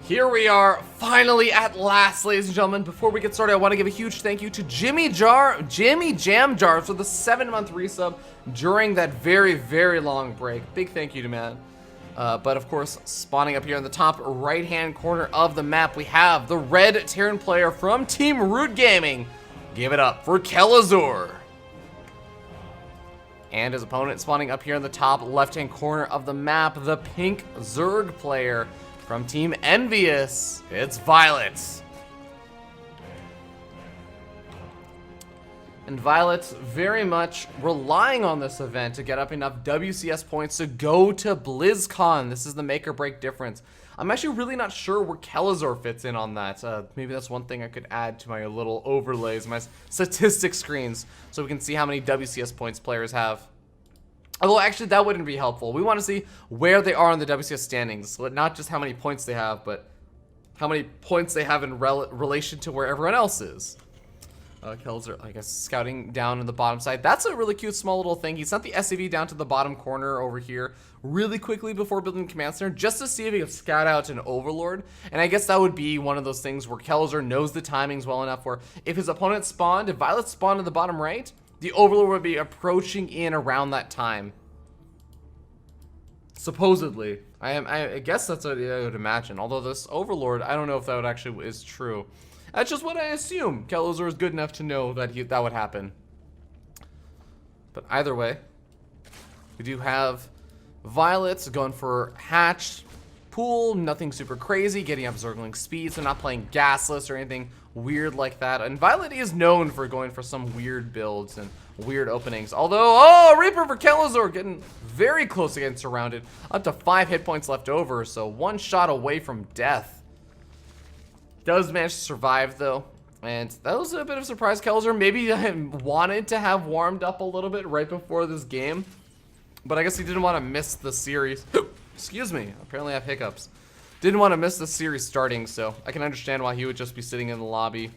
Here we are, finally at last, ladies and gentlemen. Before we get started, I want to give a huge thank you to Jimmy Jam Jar for the 7-month resub during that very, very long break. Big thank you to man. But of course, spawning up here in the top right-hand corner of the map, we have the red Terran player from Team Root Gaming. Give it up for Kelazhur. And his opponent spawning up here in the top left-hand corner of the map, the pink Zerg player from Team Envious. It's Violet. And Violet's very much relying on this event to get up enough WCS points to go to BlizzCon. This is the make or break difference. I'm actually really not sure where Kelazhur fits in on that. Maybe that's one thing I could add to my little overlays, my statistics screens, so we can see how many WCS points players have. Although actually that wouldn't be helpful. We want to see where they are in the WCS standings, not just how many points they have, but how many points they have in relation to where everyone else is. Kelazhur, I guess, scouting down in the bottom side. That's a really cute small little thing. He sent the SCV down to the bottom corner over here really quickly before building Command Center just to see if he could scout out an Overlord. And I guess that would be one of those things where Kelazhur knows the timings well enough where if his opponent spawned, if Violet spawned in the bottom right, the Overlord would be approaching in around that time. Supposedly. I guess that's what I would imagine. Although this Overlord, I don't know if that would actually is true. That's just what I assume. Kelazhur is good enough to know that that would happen. But either way, we do have Violet going for Hatch Pool, nothing super crazy, getting up Zergling speed, so not playing Gasless or anything weird like that. And Violet is known for going for some weird builds and weird openings. Although, oh, Reaper for Kelazhur getting very close to getting surrounded. Up to 5 hit points left over, so one shot away from death. Does manage to survive though, and that was a bit of a surprise. Kelazhur maybe wanted to have warmed up a little bit right before this game, but I guess he didn't want to miss the series. Excuse me, apparently I have hiccups. Didn't want to miss the series starting, so I can understand why he would just be sitting in the lobby,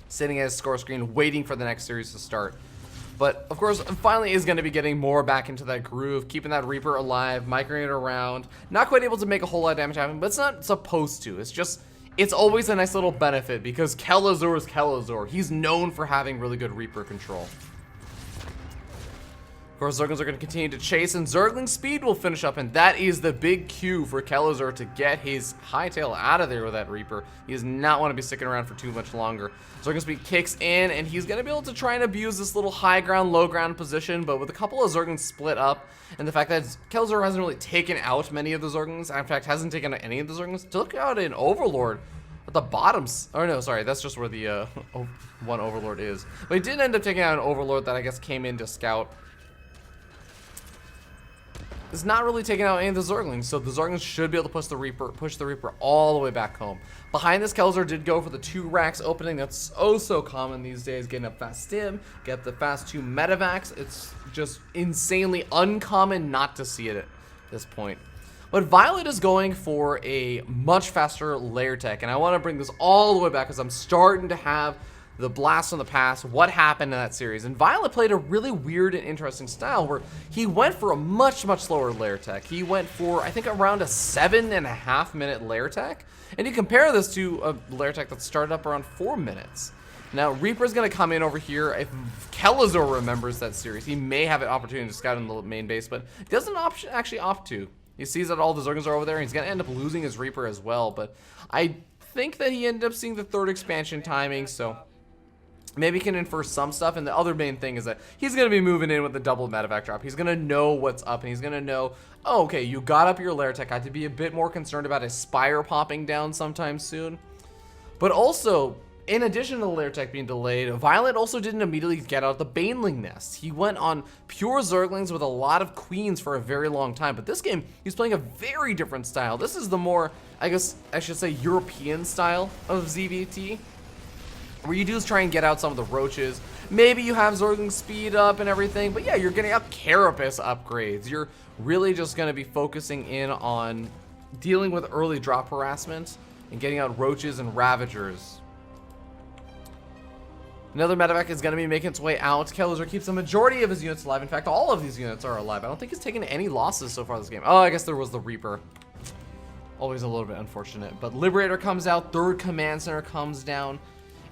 sitting at his score screen, waiting for the next series to start. But of course, finally is going to be getting more back into that groove, keeping that Reaper alive, migrating it around. Not quite able to make a whole lot of damage happen, but it's not supposed to. It's always a nice little benefit because Kelazhur is Kelazhur. He's known for having really good Reaper control. Of course, Zerglings are going to continue to chase, and Zergling speed will finish up, and that is the big cue for Kelazhur to get his hightail out of there with that Reaper. He does not want to be sticking around for too much longer. Zergling speed kicks in, and he's going to be able to try and abuse this little high ground, low ground position, but with a couple of Zerglings split up, and the fact that Kelazhur hasn't really taken out many of the Zerglings, in fact, hasn't taken out any of the Zerglings, took out an Overlord at the bottoms. Oh no, sorry, that's just where the one Overlord is. But he did end up taking out an Overlord that I guess came in to scout. It's not really taking out any of the Zerglings, so the Zerglings should be able to push the Reaper all the way back home. Behind this, Kelazhur did go for the 2 racks opening. That's oh so common these days. Getting a fast stim, get the fast 2 medevacs. It's just insanely uncommon not to see it at this point. But Violet is going for a much faster layer tech, and I want to bring this all the way back because I'm starting to have the blast from the past, what happened in that series. And Violet played a really weird and interesting style where he went for a much, much slower layer tech. He went for, I think, around a 7.5 minute layer tech. And you compare this to a layer tech that started up around 4 minutes. Now, Reaper's going to come in over here. If Kelazhur remembers that series, he may have an opportunity to scout in the main base, but he doesn't actually opt to. He sees that all the Zerglings are over there, and he's going to end up losing his Reaper as well. But I think that he ended up seeing the 3rd expansion timing, so maybe he can infer some stuff. And the other main thing is that he's going to be moving in with the double medevac drop. He's going to know what's up, and he's going to know, oh, okay, you got up your lair tech. I have to be a bit more concerned about his Spire popping down sometime soon. But also, in addition to the lair tech being delayed, Violet also didn't immediately get out the Baneling nest. He went on pure Zerglings with a lot of Queens for a very long time. But this game, he's playing a very different style. This is the more, I guess I should say, European style of ZvT. Where you do is try and get out some of the roaches. Maybe you have Zergling speed up and everything, but yeah, you're getting up Carapace upgrades. You're really just going to be focusing in on dealing with early drop harassment and getting out roaches and ravagers. Another medevac is going to be making its way out. Kelazhur keeps the majority of his units alive. In fact, all of these units are alive. I don't think he's taken any losses so far this game. Oh, I guess there was the Reaper. Always a little bit unfortunate. But Liberator comes out, third command center comes down.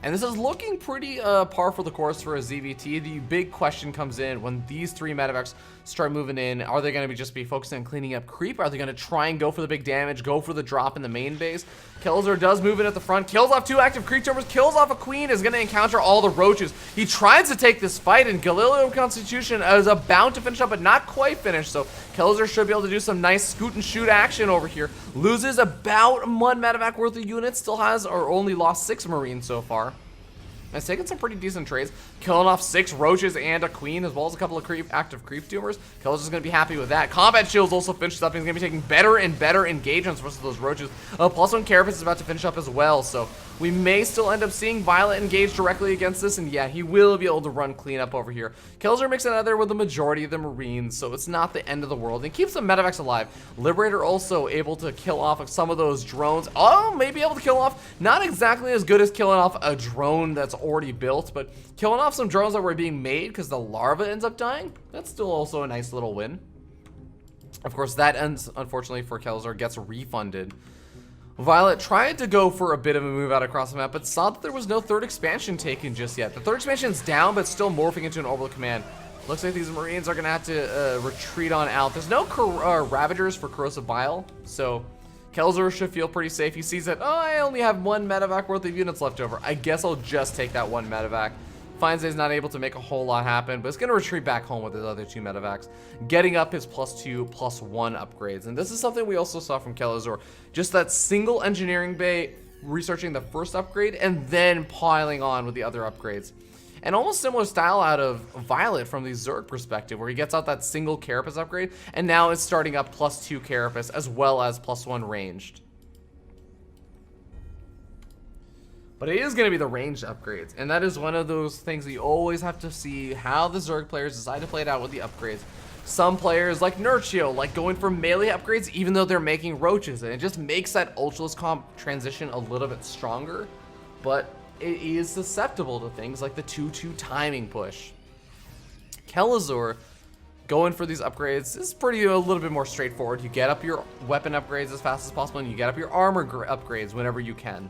And this is looking pretty par for the course for a ZvT. The big question comes in when these three medevacs start moving in. Are they going to just be focusing on cleaning up creep? Are they going to try and go for the big damage, go for the drop in the main base? Kelazhur does move in at the front, kills off 2 active creep tumors, kills off a queen, is going to encounter all the roaches. He tries to take this fight, and Galileo Constitution is about to finish up, but not quite finished. So Kelazhur should be able to do some nice scoot and shoot action over here. Loses about 1 medevac worth of units, still has or only lost 6 marines so far. Has taken some pretty decent trades, killing off 6 roaches and a queen, as well as a couple of active creep tumors. Kelazhur's going to be happy with that. Combat shields also finished up. He's going to be taking better and better engagements versus those roaches. +1 carapace is about to finish up as well, so we may still end up seeing Violet engage directly against this, and yeah, he will be able to run cleanup over here. Kelazhur makes it out there with the majority of the marines, so it's not the end of the world, and keeps the medevacs alive. Liberator also able to kill off some of those drones. Oh, maybe able to kill off, not exactly as good as killing off a drone that's already built, but killing off some drones that were being made because the larva ends up dying. That's still also a nice little win. Of course, that ends, unfortunately for Kelazhur, gets refunded. Violet tried to go for a bit of a move out across the map, but saw that there was no third expansion taken just yet. The third expansion's down, but still morphing into an orbital command. Looks like these marines are going to have to retreat on out. There's no Ravagers for Corrosive Bile, so Kelazhur should feel pretty safe. He sees that, oh, I only have 1 medevac worth of units left over. I guess I'll just take that 1 medevac. Finds that he's not able to make a whole lot happen, but it's going to retreat back home with his other 2 medevacs, getting up his +2, +1 upgrades. And this is something we also saw from Kelazhur. Just that single engineering bay, researching the first upgrade, and then piling on with the other upgrades. And almost similar style out of Violet from the Zerg perspective, where he gets out that single carapace upgrade, and now is starting up +2 carapace, as well as +1 ranged. But it is going to be the ranged upgrades, and that is one of those things you always have to see how the Zerg players decide to play it out with the upgrades. Some players, like Nurchio, like going for melee upgrades even though they're making roaches, and it just makes that ultraless comp transition a little bit stronger, but it is susceptible to things like the 2-2 timing push. Kelazhur going for these upgrades is a little bit more straightforward. You get up your weapon upgrades as fast as possible, and you get up your armor upgrades whenever you can.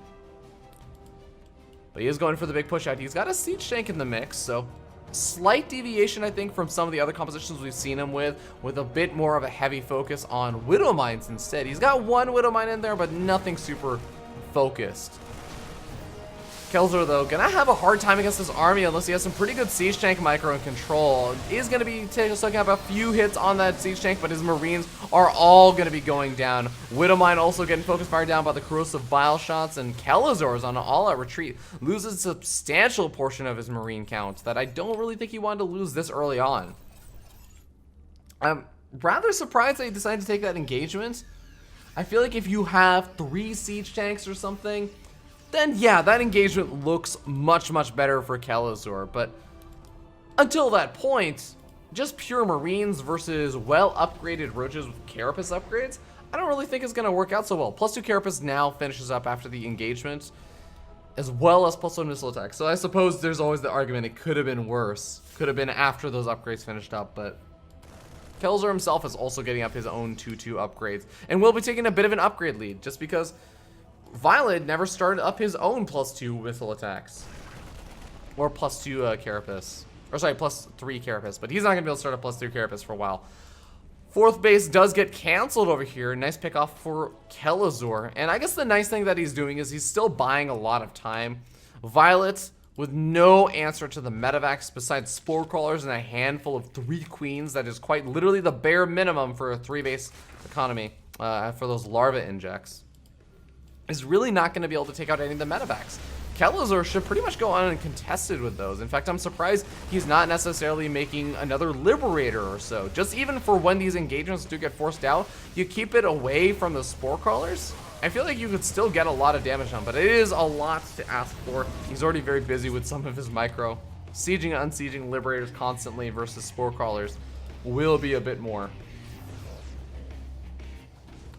But he is going for the big push out. He's got a siege tank in the mix, so slight deviation, I think, from some of the other compositions we've seen him with a bit more of a heavy focus on Widow Mines instead. He's got 1 Widow Mine in there, but nothing super focused. Kelazhur, though, gonna have a hard time against this army unless he has some pretty good siege tank micro and control. He's gonna be taking up a few hits on that siege tank, but his marines are all gonna be going down. Widowmine also getting focus fire down by the corrosive bile shots, and Kelazhur is on an all-out retreat. Loses a substantial portion of his marine count that I don't really think he wanted to lose this early on. I'm rather surprised that he decided to take that engagement. I feel like if you have 3 siege tanks or something, then yeah, that engagement looks much, much better for Kelazhur. But until that point, just pure marines versus well-upgraded roaches with carapace upgrades, I don't really think it's going to work out so well. +2 carapace now finishes up after the engagement, as well as +1 missile attack. So I suppose there's always the argument it could have been worse. Could have been after those upgrades finished up, but Kelazhur himself is also getting up his own 2-2 upgrades, and will be taking a bit of an upgrade lead, just because Violet never started up his own +2 missile attacks. Or +2 carapace. Or sorry, +3 carapace. But he's not going to be able to start a +3 carapace for a while. 4th base does get canceled over here. Nice pick off for Kelazhur. And I guess the nice thing that he's doing is he's still buying a lot of time. Violet, with no answer to the medevacs besides spore crawlers and a handful of 3 queens, that is quite literally the bare minimum for a 3-base economy for those larva injects, is really not going to be able to take out any of the medevacs. Kelazhur should pretty much go on uncontested with those. In fact, I'm surprised he's not necessarily making another Liberator or so. Just even for when these engagements do get forced out, you keep it away from the spore crawlers. I feel like you could still get a lot of damage done, but it is a lot to ask for. He's already very busy with some of his micro. Sieging and unsieging Liberators constantly versus spore crawlers will be a bit more.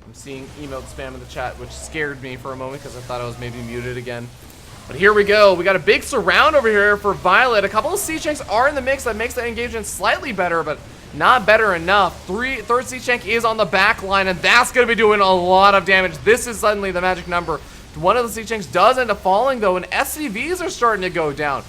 I'm seeing emote spam in the chat, which scared me for a moment because I thought I was maybe muted again. But here we go. We got a big surround over here for Violet. A couple of siege tanks are in the mix. That makes the engagement slightly better, but Not better enough. Third Siege Tank is on the back line, and that's going to be doing a lot of damage. This is suddenly the magic number. One of the Siege Tanks does end up falling, though, and SCVs are starting to go down.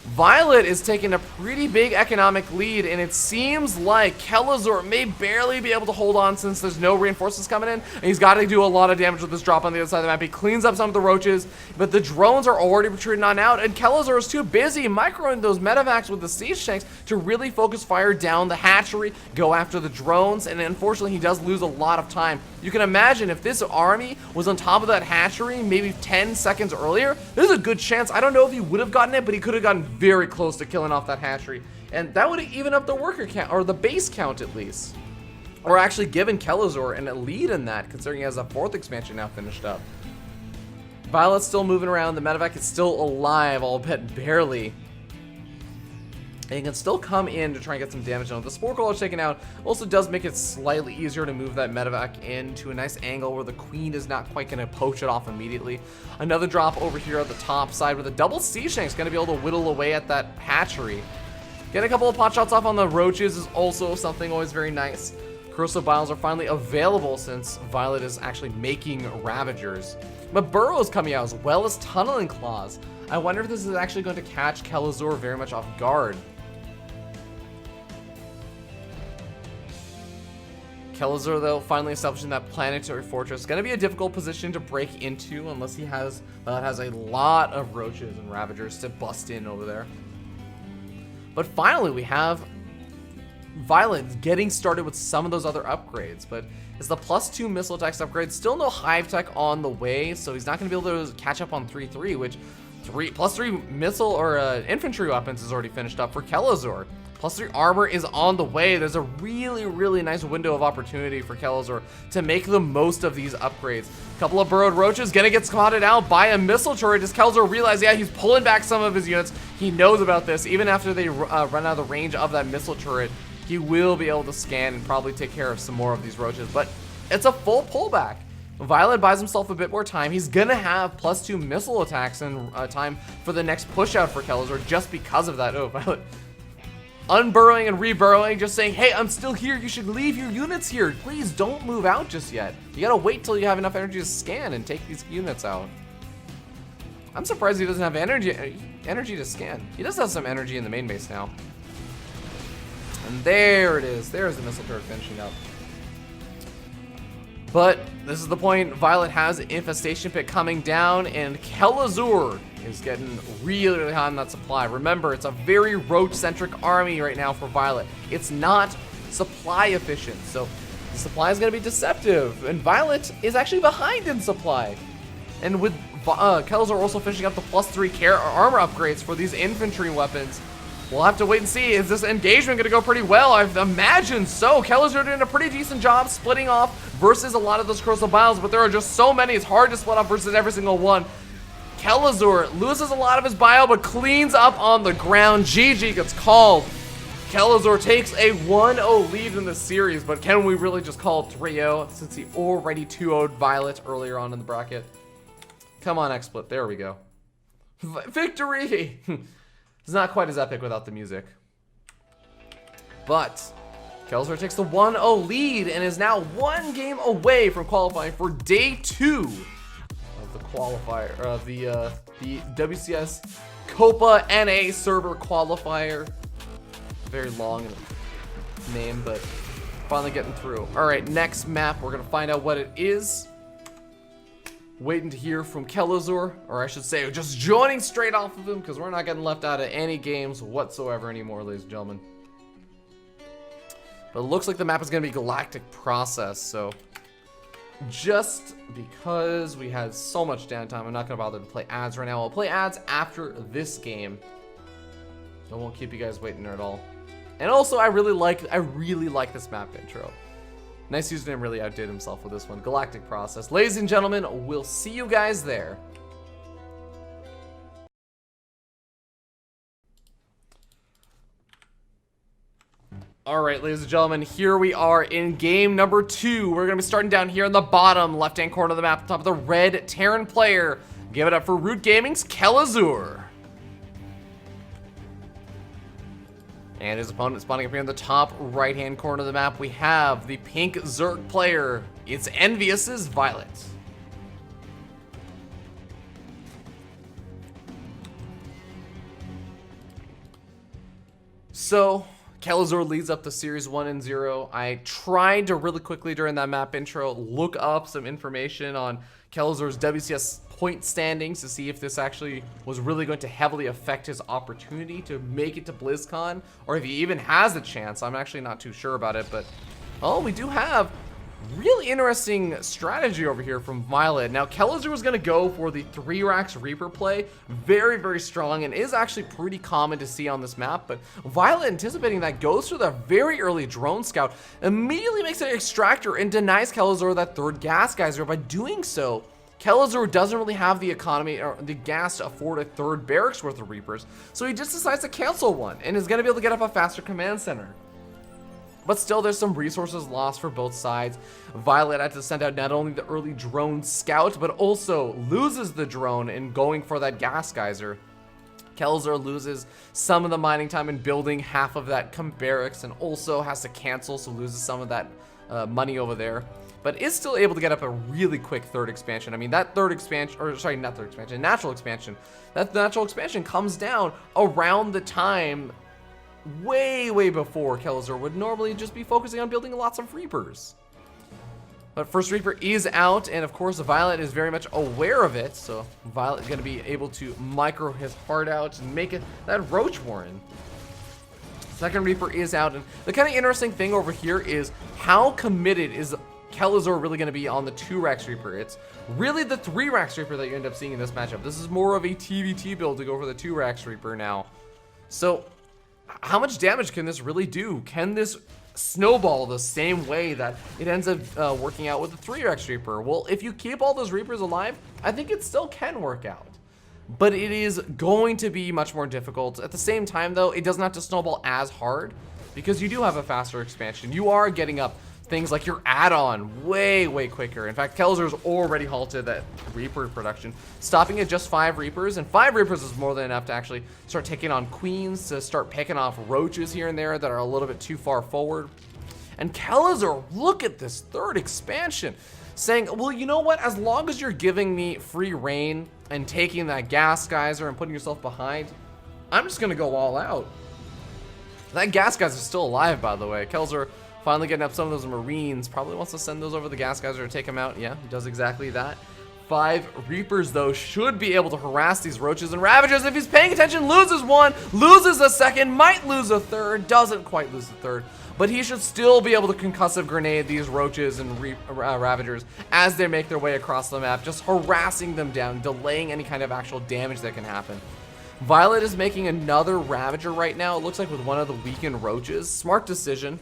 Violet is taking a pretty big economic lead, and it seems like Kelazhur may barely be able to hold on since there's no reinforcements coming in, and he's got to do a lot of damage with this drop on the other side of the map. He cleans up some of the roaches, but the drones are already retreating on out, and Kelazhur is too busy microing those medevacs with the siege tanks to really focus fire down the hatchery, go after the drones, and unfortunately he does lose a lot of time. You can imagine if this army was on top of that hatchery maybe 10 seconds earlier, there's a good chance, I don't know if he would have gotten it, but he could have gotten very close to killing off that hatchery. And that would have even up the worker count, or the base count at least. Or actually given Kelazhur a lead in that, considering he has a 4th expansion now finished up. Violet's still moving around, the medevac is still alive, albeit barely. And he can still come in to try and get some damage on. The Spore Crawler taken out also does make it slightly easier to move that medevac into a nice angle where the Queen is not quite going to poach it off immediately. Another drop over here at the top side where the double siege tank is going to be able to whittle away at that hatchery. Getting a couple of pot shots off on the roaches is also something always very nice. Corrosive Biles are finally available since Violet is actually making Ravagers. But Burrow is coming out as well as Tunneling Claws. I wonder if this is actually going to catch Kelazhur very much off guard. Kelazhur, though, finally establishing that planetary fortress. Going to be a difficult position to break into unless he has a lot of roaches and ravagers to bust in over there. But finally, we have Violet getting started with some of those other upgrades. But it's the +2 missile attacks upgrade. Still no hive tech on the way, so he's not going to be able to catch up on 3-3, which +3 missile or infantry weapons is already finished up for Kelazhur. +3 armor is on the way. There's a really, really nice window of opportunity for Kelazhur to make the most of these upgrades. A couple of burrowed roaches gonna get spotted out by a missile turret as Kelazhur realizes, yeah, he's pulling back some of his units. He knows about this. Even after they run out of the range of that missile turret, he will be able to scan and probably take care of some more of these roaches. But it's a full pullback. Violet buys himself a bit more time. He's gonna have +2 missile attacks and time for the next push out for Kelazhur just because of that. Oh, Violet unburrowing and reburrowing, just saying, hey, I'm still here, you should leave your units here. Please don't move out just yet. You gotta wait till you have enough energy to scan and take these units out. I'm surprised he doesn't have energy to scan. He does have some energy in the main base now. And there it is. There's the missile turret finishing up. But this is the point. Violet has an infestation pit coming down, and Kelazhur is getting really, really high on that supply. Remember, it's a very roach-centric army right now for Violet. It's not supply efficient, so the supply is going to be deceptive, and Violet is actually behind in supply. And with Kelazhur also finishing up the +3 armor upgrades for these infantry weapons, we'll have to wait and see. Is this engagement going to go pretty well? I imagine so. Kelazhur doing a pretty decent job splitting off versus a lot of those Corsair Biles, but there are just so many. It's hard to split off versus every single one. Kelazhur loses a lot of his bile, but cleans up on the ground. GG gets called. Kelazhur takes a 1-0 lead in the series, but can we really just call it 3-0 since he already 2-0'd Violet earlier on in the bracket? Come on, XSplit. There we go. Victory! It's not quite as epic without the music. But Kelazhur takes the 1-0 lead and is now 1 game away from qualifying for day 2 of the qualifier, of the WCS Copa NA server qualifier. Very long name, but finally getting through. All right, next map, we're gonna find out what it is. Waiting to hear from Kelazhur, or I should say, just joining straight off of him, because we're not getting left out of any games whatsoever anymore, ladies and gentlemen. But it looks like the map is going to be Galactic Process, so just because we had so much downtime, I'm not going to bother to play ads right now. I'll play ads after this game, so I won't keep you guys waiting at all. And also, I really like this map intro. Nice username really outdid himself with this one. Galactic Process. Ladies and gentlemen, we'll see you guys there. Alright, ladies and gentlemen, here we are in game number 2. We're going to be starting down here in the bottom left-hand corner of the map, top of the red Terran player. Give it up for Root Gaming's Kelazhur. And his opponent spawning up here in the top right-hand corner of the map, we have the pink Zerg player. It's Envious's Violet. So, Kelazhur leads up the series 1-0. I tried to really quickly during that map intro look up some information on Kelazhur's WCS point standings to see if this actually was really going to heavily affect his opportunity to make it to BlizzCon, or if he even has a chance. I'm actually not too sure about it, but we do have really interesting strategy over here from Violet. Now, Kelazhur was going to go for the 3 racks Reaper play. Very, very strong, and is actually pretty common to see on this map. But Violet, anticipating that, goes for the very early drone scout, immediately makes an extractor and denies Kelazhur that 3rd gas geyser. By doing so, Kelazhur doesn't really have the economy or the gas to afford a 3rd barracks worth of Reapers, so he just decides to cancel one and is going to be able to get up a faster command center. But still, there's some resources lost for both sides. Violet had to send out not only the early drone scout, but also loses the drone in going for that gas geyser. Kelazhur loses some of the mining time in building half of that barracks, and also has to cancel, so loses some of that money over there. But is still able to get up a really quick 3rd expansion. I mean, that 3rd expansion, or sorry, not 3rd expansion, natural expansion. That natural expansion comes down around the time way before Kelazhur would normally just be focusing on building lots of Reapers. But first Reaper is out, and of course Violet is very much aware of it, so Violet is going to be able to micro his heart out and make it that Roach Warren. Second Reaper is out, and the kind of interesting thing over here is how committed is Kelazhur really going to be on the 2 racks Reaper. It's really the 3 racks Reaper that you end up seeing in this matchup. This is more of a TVT build to go for the 2 racks Reaper now. So how much damage can this really do? Can this snowball the same way that it ends up working out with the 3 racks Reaper? Well, if you keep all those Reapers alive, I think it still can work out. But it is going to be much more difficult. At the same time, though, it doesn't have to snowball as hard because you do have a faster expansion. You are getting up things like your add-on way quicker. In fact, Kelazhur's already halted that Reaper production, stopping at just 5 Reapers, and 5 Reapers is more than enough to actually start taking on queens, to start picking off roaches here and there that are a little bit too far forward. And Kelazhur, look at this 3rd expansion, saying, well, you know what, as long as you're giving me free reign and taking that gas geyser and putting yourself behind, I'm just gonna go all out. That gas geyser is still alive, by the way. Kelazhur finally getting up some of those Marines. Probably wants to send those over the gas geyser to take them out. Yeah, he does exactly that. 5 Reapers, though, should be able to harass these Roaches and Ravagers. If he's paying attention, loses 1, loses a 2nd, might lose a 3rd, doesn't quite lose the 3rd. But he should still be able to concussive grenade these Roaches and Ravagers as they make their way across the map, just harassing them down, delaying any kind of actual damage that can happen. Violet is making another Ravager right now, it looks like with one of the weakened Roaches. Smart decision.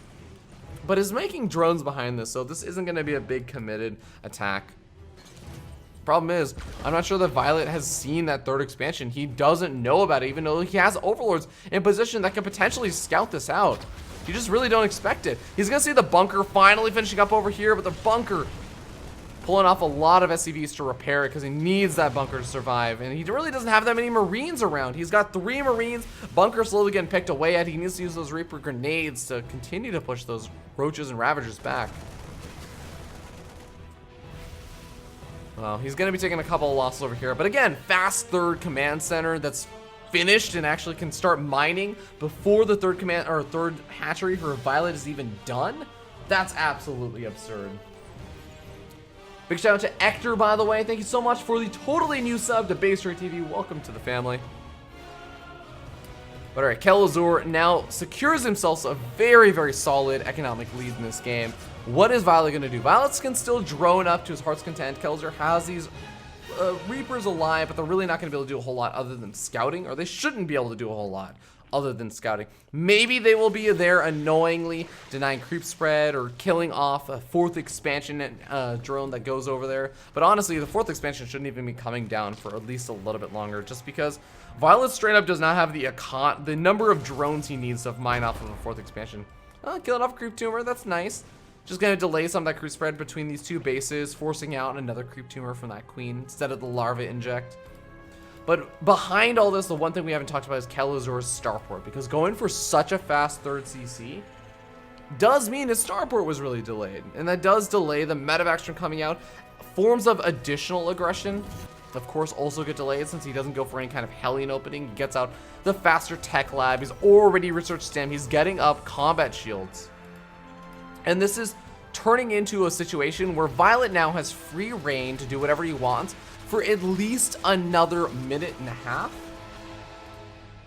But is making drones behind this, so this isn't going to be a big committed attack. Problem is, I'm not sure that Violet has seen that 3rd expansion. He doesn't know about it, even though he has Overlords in position that could potentially scout this out. You just really don't expect it. He's going to see the bunker finally finishing up over here, but the bunker pulling off a lot of SCVs to repair it because he needs that bunker to survive. And he really doesn't have that many Marines around. He's got 3 Marines, bunker slowly getting picked away at. He needs to use those Reaper grenades to continue to push those Roaches and Ravagers back. Well, he's going to be taking a couple of losses over here. But again, fast 3rd command center that's finished and actually can start mining before the 3rd command or 3rd hatchery for Violet is even done. That's absolutely absurd. Big shout out to Ector, by the way. Thank you so much for the totally new sub to BaseTradeTV. Welcome to the family. But alright, Kelazhur now secures himself a very solid economic lead in this game. What is Violet going to do? Violet can still drone up to his heart's content. Kelazhur has these Reapers alive, but they're really not going to be able to do a whole lot other than scouting, or they shouldn't be able to do a whole lot other than scouting. Maybe they will be there annoyingly denying creep spread or killing off a 4th expansion drone that goes over there. But honestly, the 4th expansion shouldn't even be coming down for at least a little bit longer, just because Violet straight up does not have the number of drones he needs to mine off of a 4th expansion. Killing off a creep tumor, that's nice. Just going to delay some of that creep spread between these 2 bases, forcing out another creep tumor from that queen instead of the larva inject. But behind all this, the one thing we haven't talked about is Kelazhur's starport, because going for such a fast third CC does mean his starport was really delayed, and that does delay the medevacs from coming out. Forms of additional aggression, of course, also get delayed since he doesn't go for any kind of Hellion opening. He gets out the faster tech lab. He's already researched STEM. He's getting up combat shields. And this is turning into a situation where Violet now has free reign to do whatever he wants for at least another minute and a half.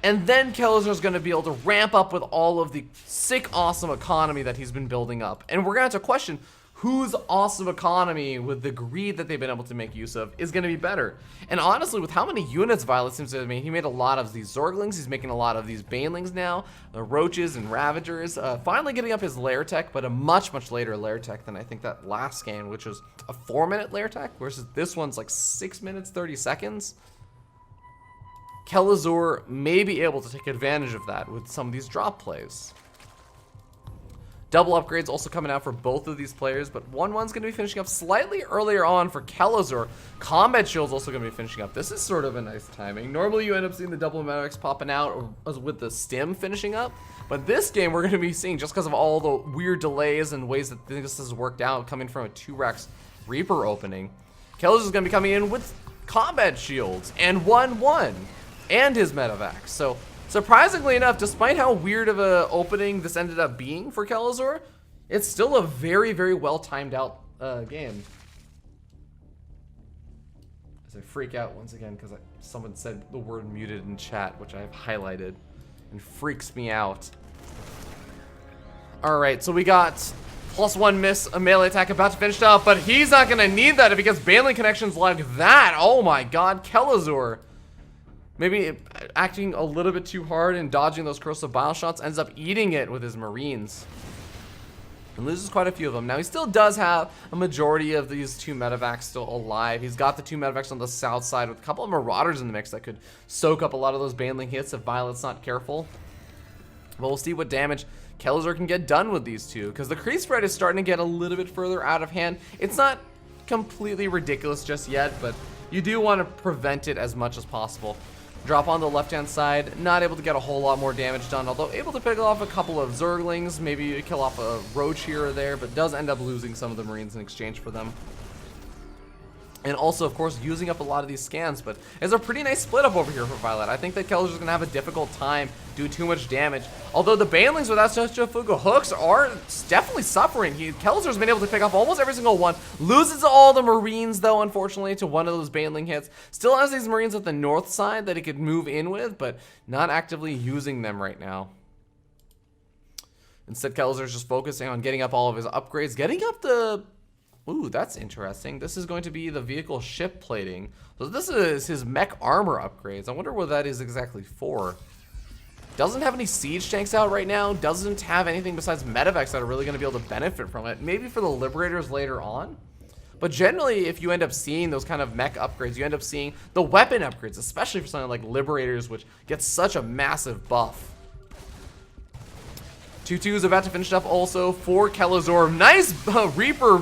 And then Kelazhur is going to be able to ramp up with all of the sick, awesome economy that he's been building up. And we're going to have to question whose awesome economy, with the greed that they've been able to make use of, is going to be better. And honestly, with how many units Violet seems to have made, he made a lot of these Zerglings, he's making a lot of these Banelings now, the Roaches and Ravagers, finally getting up his lair tech, but a much, much later lair tech than I think that last scan, which was a 4-minute lair tech, versus this one's like 6 minutes, 30 seconds. Kelazhur may be able to take advantage of that with some of these drop plays. Double upgrades also coming out for both of these players, but 1-1's going to be finishing up slightly earlier on for Kelazhur. Combat Shield's also going to be finishing up. This is sort of a nice timing. Normally you end up seeing the double medevacs popping out or with the stim finishing up, but this game we're going to be seeing, just because of all the weird delays and ways that this has worked out, coming from a 2-Rax Reaper opening. Kelazhur's going to be coming in with Combat Shields and 1-1 and his medevacs. So surprisingly enough, despite how weird of a opening this ended up being for Kelazhur, it's still a very, very well timed out game. As I freak out once again because someone said the word muted in chat, which I have highlighted, and freaks me out. All right, so we got +1 miss, a melee attack about to finish up, but he's not gonna need that because Baneling connections like that. Oh my God, Kelazhur. Maybe acting a little bit too hard and dodging those corrosive bile shots, ends up eating it with his Marines. And loses quite a few of them. Now he still does have a majority of these 2 medevacs still alive. He's got the 2 medevacs on the south side with a couple of Marauders in the mix that could soak up a lot of those Baneling hits if Violet's not careful. But we'll see what damage Kelazhur can get done with these 2, because the crease spread is starting to get a little bit further out of hand. It's not completely ridiculous just yet, but you do want to prevent it as much as possible. Drop on the left-hand side, not able to get a whole lot more damage done, although able to pick off a couple of Zerglings, maybe kill off a Roach here or there, but does end up losing some of the Marines in exchange for them. And also, of course, using up a lot of these scans, but it's a pretty nice split up over here for Violet. I think that Kelazhur's gonna have a difficult time doing too much damage. Although the Banelings without such a Fuga hooks are definitely suffering. Kelazhur's been able to pick off almost every single one. Loses all the Marines, though, unfortunately, to one of those Baneling hits. Still has these Marines at the north side that he could move in with, but not actively using them right now. Instead, Kelazhur's just focusing on getting up all of his upgrades, getting up the... Ooh, that's interesting. This is going to be the vehicle ship plating. So this is his mech armor upgrades. I wonder what that is exactly for. Doesn't have any siege tanks out right now. Doesn't have anything besides medevacs that are really going to be able to benefit from it. Maybe for the Liberators later on. But generally, if you end up seeing those kind of mech upgrades, you end up seeing the weapon upgrades, especially for something like Liberators, which gets such a massive buff. 2-2 is about to finish up also for Kelazhur. Nice Reaper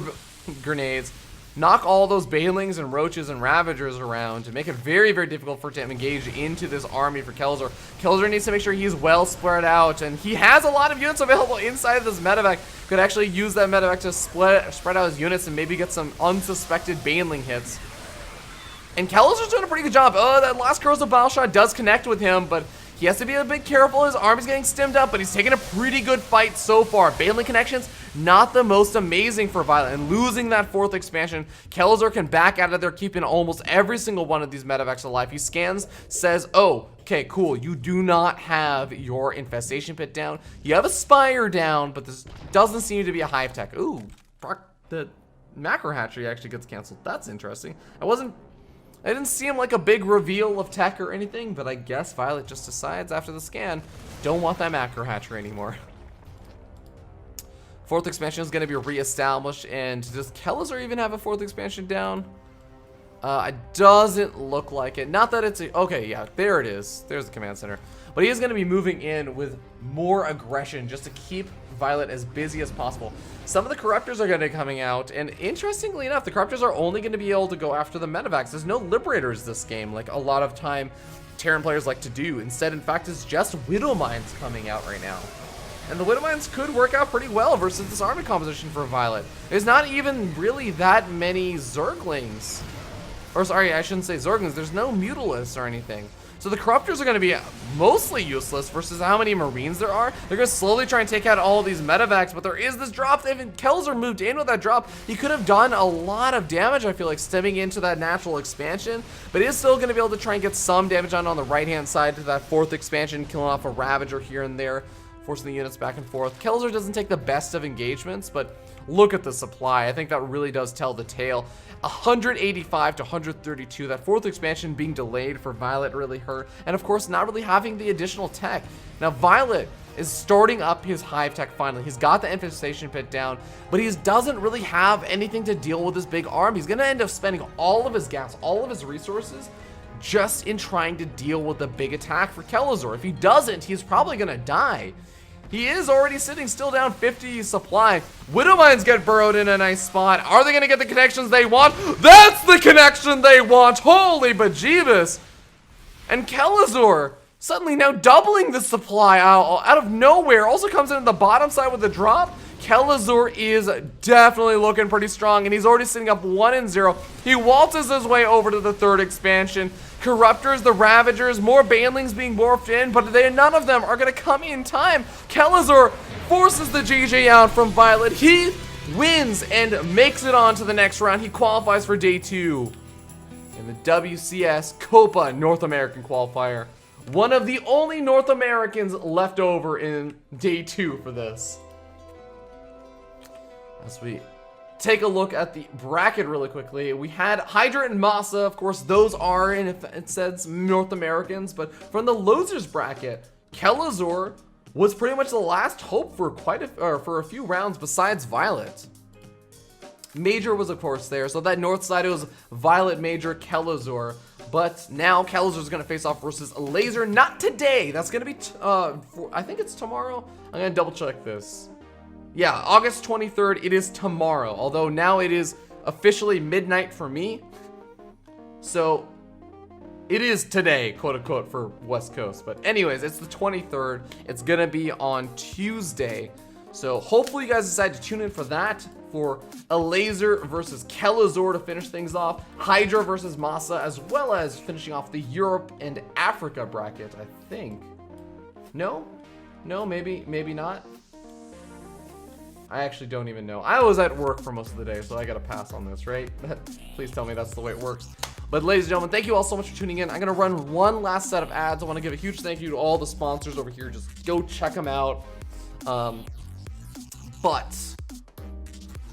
grenades. Knock all those Banelings and Roaches and Ravagers around to make it very, very difficult for it to engage into this army for Kelazhur. Kelazhur needs to make sure he's well spread out, and he has a lot of units available inside of this medevac. Could actually use that medevac to spread out his units and maybe get some unsuspected Baneling hits. And Kelazhur's doing a pretty good job. Oh, that last corrosive bile shot does connect with him, but he has to be a bit careful. His army's getting stimmed up, but he's taking a pretty good fight so far. Baneling connections, not the most amazing for Violet. And losing that 4th expansion, Kelazhur can back out of there, keeping almost every single one of these medevacs alive. He scans, says, oh, okay, cool. You do not have your infestation pit down. You have a spire down, but this doesn't seem to be a hive tech. Ooh, the macro hatchery actually gets canceled. That's interesting. I didn't see him like a big reveal of tech or anything, but I guess Violet just decides after the scan, don't want that macro hatchery anymore. 4th expansion is going to be reestablished, and does Kelazhur even have a 4th expansion down? It doesn't look like it. Not that it's okay, yeah, there it is. There's the command center. But he is going to be moving in with more aggression just to keep Violet as busy as possible. Some of the Corruptors are going to be coming out, and interestingly enough, the Corruptors are only going to be able to go after the Medivacs. There's no Liberators this game, like a lot of time Terran players like to do. Instead, in fact, it's just Widow Mines coming out right now. And the Widow Mines could work out pretty well versus this army composition for Violet. There's not even really that many Zerglings. Or sorry, I shouldn't say Zerglings. There's no Mutalisks or anything. So the Corruptors are going to be mostly useless versus how many Marines there are. They're going to slowly try and take out all of these Medivacs, but there is this drop. If Kelazhur moved in with that drop, he could have done a lot of damage, I feel like, stemming into that natural expansion. But he is still going to be able to try and get some damage on the right-hand side to that 4th expansion, killing off a Ravager here and there, forcing the units back and forth. Kelazhur doesn't take the best of engagements, but look at the supply. I think that really does tell the tale. 185 to 132. That 4th expansion being delayed for Violet really hurt. And of course, not really having the additional tech. Now, Violet is starting up his hive tech finally. He's got the infestation pit down, but he doesn't really have anything to deal with this big arm. He's going to end up spending all of his gas, all of his resources, just in trying to deal with the big attack for Kelazhur. If he doesn't, he's probably going to die. He is already sitting still down 50 supply. Widow Mines get burrowed in a nice spot. Are they going to get the connections they want? That's the connection they want. Holy bejeebus. And Kelazhur suddenly now doubling the supply out of nowhere. Also comes in at the bottom side with the drop. Kelazhur is definitely looking pretty strong, and he's already sitting up 1-0. He waltzes his way over to the 3rd expansion. Corruptors, the Ravagers, more Banelings being morphed in, but none of them are going to come in time. Kelazhur forces the GG out from Violet. He wins and makes it on to the next round. He qualifies for day 2 in the WCS Copa North American Qualifier. One of the only North Americans left over in day 2 for this. As we take a look at the bracket really quickly, we had Hydra and Massa. Of course, those are, in it says, North Americans. But from the losers bracket, Kelazhur was pretty much the last hope for for a few rounds besides Violet. Major was, of course, there. So that north side, it was Violet, Major, Kelazhur. But now Kelazhur is going to face off versus Laser. Not today. That's going to be, I think it's tomorrow. I'm going to double check this. Yeah, August 23rd, it is tomorrow. Although now it is officially midnight for me. So it is today, quote unquote, for West Coast. But anyways, it's the 23rd. It's gonna be on Tuesday. So hopefully you guys decide to tune in for that. For a Laser versus Kelazhur to finish things off. Hydra versus Massa, as well as finishing off the Europe and Africa bracket, I think. No? No, maybe not. I actually don't even know. I was at work for most of the day, so I gotta pass on this, right? Please tell me that's the way it works. But ladies and gentlemen, thank you all so much for tuning in. I'm gonna run one last set of ads. I wanna give a huge thank you to all the sponsors over here. Just go check them out. But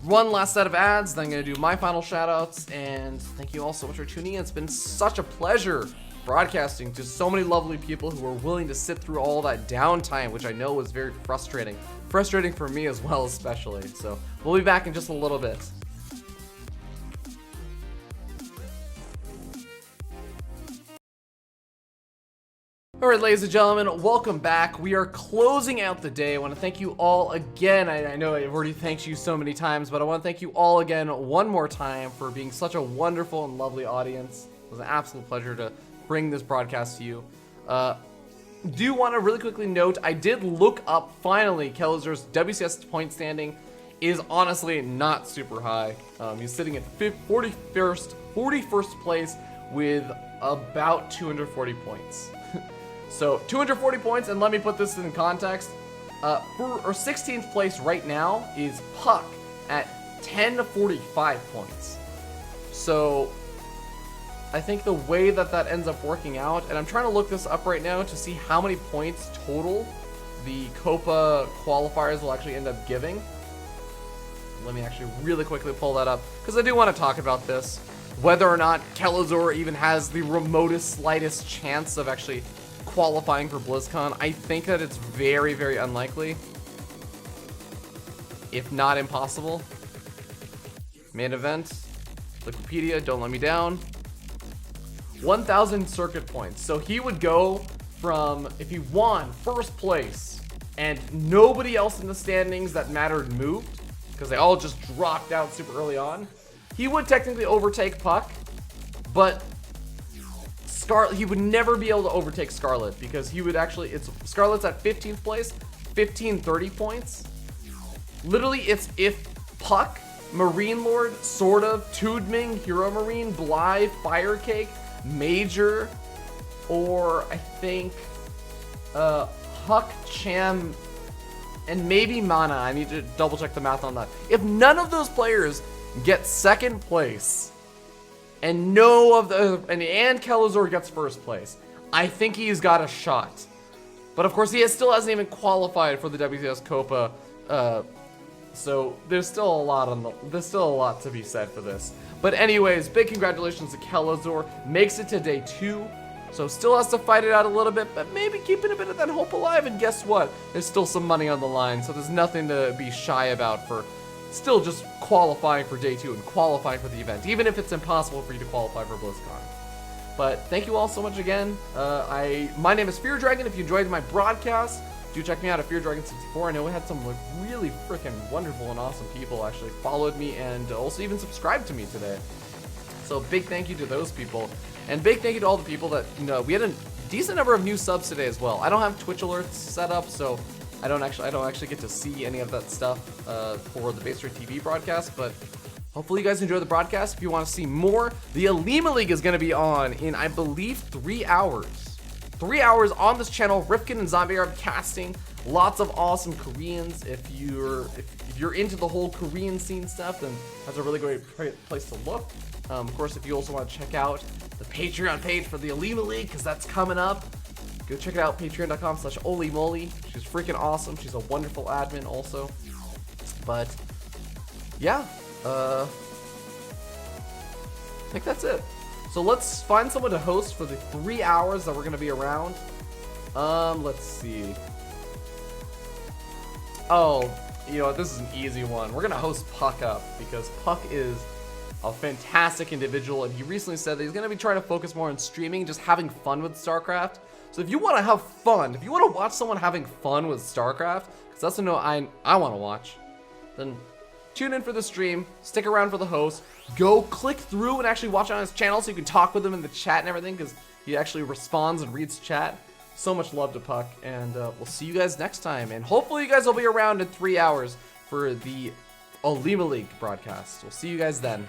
one last set of ads, then I'm gonna do my final shout outs, and thank you all so much for tuning in. It's been such a pleasure broadcasting to so many lovely people who are willing to sit through all that downtime, which I know was very frustrating. Frustrating for me as well, especially. So we'll be back in just a little bit. Alright, ladies and gentlemen, welcome back. We are closing out the day. I want to thank you all again. I know I've already thanked you so many times, but I want to thank you all again one more time for being such a wonderful and lovely audience. It was an absolute pleasure to bring this broadcast to you. Do want to really quickly note, I did look up, finally, Kelazhur's WCS point standing is honestly not super high. He's sitting at 41st place with about 240 points. So 240 points, and let me put this in context. For our 16th place right now is Puck at 1045 points. So I think the way that ends up working out, and I'm trying to look this up right now to see how many points total the Copa qualifiers will actually end up giving. Let me actually really quickly pull that up, because I do want to talk about this. Whether or not Kelazhur even has the remotest, slightest chance of actually qualifying for BlizzCon, I think that it's very, very unlikely, if not impossible. Main event, Wikipedia, don't let me down. 1,000 circuit points. So he would go from, if he won first place and nobody else in the standings that mattered moved, because they all just dropped out super early on, he would technically overtake Puck, but he would never be able to overtake Scarlet, because he would actually, Scarlet's at 15th place, 1530 points. Literally, it's if Puck, Marine Lord, sort of, Tudming, Hero Marine, Blythe, Firecake, Major, or I think Huck, Cham, and maybe Mana. I need to double check the math on that. If none of those players get second place, and and Kelazhur gets first place, I think he's got a shot. But of course, he still hasn't even qualified for the WCS Copa. So there's still a lot to be said for this. But anyways, big congratulations to Kelazhur. Makes it to day 2. So still has to fight it out a little bit, but maybe keeping a bit of that hope alive. And guess what? There's still some money on the line, so there's nothing to be shy about for still just qualifying for day 2 and qualifying for the event, even if it's impossible for you to qualify for BlizzCon. But thank you all so much again. My name is Fear Dragon. If you enjoyed my broadcast, do check me out at FearDragon64. I know we had some really freaking wonderful and awesome people actually followed me and also even subscribed to me today. So big thank you to those people, and big thank you to all the people that, we had a decent number of new subs today as well. I don't have Twitch alerts set up, so I don't actually get to see any of that stuff for the BaseTradeTV broadcast, but hopefully you guys enjoy the broadcast. If you want to see more, the Alima League is going to be on in, I believe, 3 hours. 3 hours on this channel. Rifkin and Zombie are casting. Lots of awesome Koreans. If you're into the whole Korean scene stuff, then that's a really great place to look. Of course, if you also want to check out the Patreon page for the Alima League, because that's coming up, go check it out, patreon.com/olimoly. She's freaking awesome. She's a wonderful admin also. But yeah, I think that's it. So let's find someone to host for the 3 hours that we're going to be around. Let's see. Oh, this is an easy one. We're going to host Puck up, because Puck is a fantastic individual, and he recently said that he's going to be trying to focus more on streaming, just having fun with StarCraft. So if you want to have fun, if you want to watch someone having fun with StarCraft, because that's what I want to watch, then tune in for the stream, stick around for the host, go click through and actually watch on his channel so you can talk with him in the chat and everything, because he actually responds and reads chat. So much love to Puck, and we'll see you guys next time, and hopefully you guys will be around in 3 hours for the Alima League broadcast. We'll see you guys then.